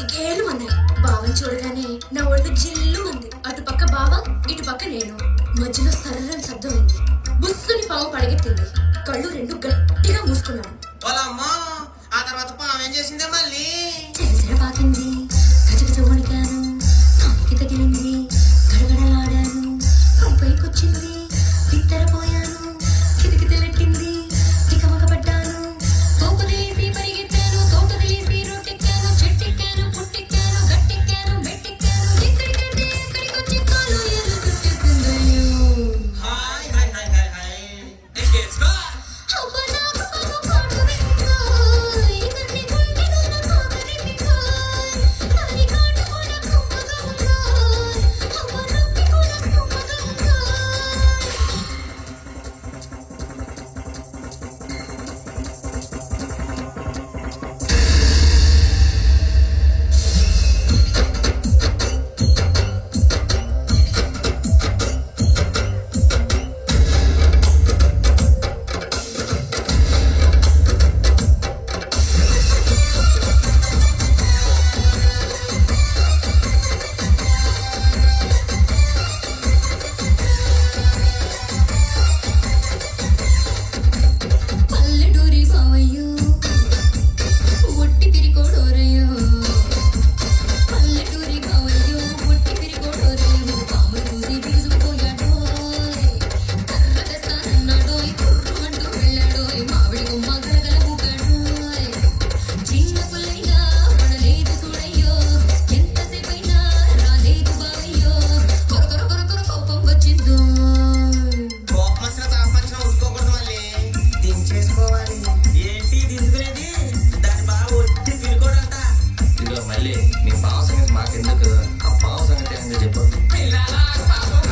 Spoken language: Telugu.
గేలు అన్నాయి. బావని చూడగానే నా ఒళ్ళు జిల్లు ఉంది. అటు పక్క బావ, ఇటు పక్క నేను. మధ్యలో సర్రని శబ్దం అయింది. బుస్సుని పావు పడగెత్తింది. కళ్ళు రెండు గట్టిగా మూసుకున్నాను. ఆ తర్వాత పాము ఏం చేసిందే మళ్ళీ పాకింది. గజగజ వణికాను. కాలికి తగిలింది. గడగడలాడాను. పైకొచ్చింది. బిత్తరపోయాను. కిటికితలెట్టింది. తికమక పడ్డాను. తోపు తెలిసి పరిగెత్తాను. తోట తెలిసి రొట్టెక్కాను. చెట్టెక్కాను. పుట్టెక్కాను. గట్టెక్కాను. మెట్టెక్కాను. ఎక్కడికంటే ఎక్కడికొచ్చి కాలు ఏలు చుట్టేసిందయ్యో. హాయ్ హాయ్ హాయ్ హాయ్ హాయ్ ఎక్కేసుకో అబ్బా నాకు పాము కాటు వేసిందోయ్. కన్ని గుండెలోన కాకరిందికోయ్. కాని కాటు కూడా కుప్పగా ఉందోయ్. అబ్బా నొప్పి కూడా కుప్పగా ఉందోయ్. పల్లెటూరి బావయ్యో, ఒట్టి పిరికోడోరయ్యో. పల్లెటూరి బావయ్యో, ఒట్టి పిరికోడోరయ్యో. పాము చూసి బిగుసుకుపోయాడోయ్. కర్ర తెస్తానన్నాడోయ్. కుర్రుమంటూ వెళ్ళాడోయ్. మామిడి కొమ్మ గరగల ఊగాడోయ్. చిన్న పుల్లయ్యా పడలేదు చూడయ్యో. ఎంతసేపైనా రాలేదు బావయ్యో. కొర కొర కొర కొర కోపం వచ్చిందోయ్. కోపం వచ్చిన తాపంచిన ఉసుకోకూడదు మళ్ళీ దించేసుకోవాలి ఏంటి దించుకునేది దాని బాగా ఒట్టి తిరుగుడంట ఇదిగో మళ్ళీ నీ పావు సంగతి మాకెందుకు, ఆ పావు సంగతి ఏంటో చెప్పు. పిల్లలా పాపం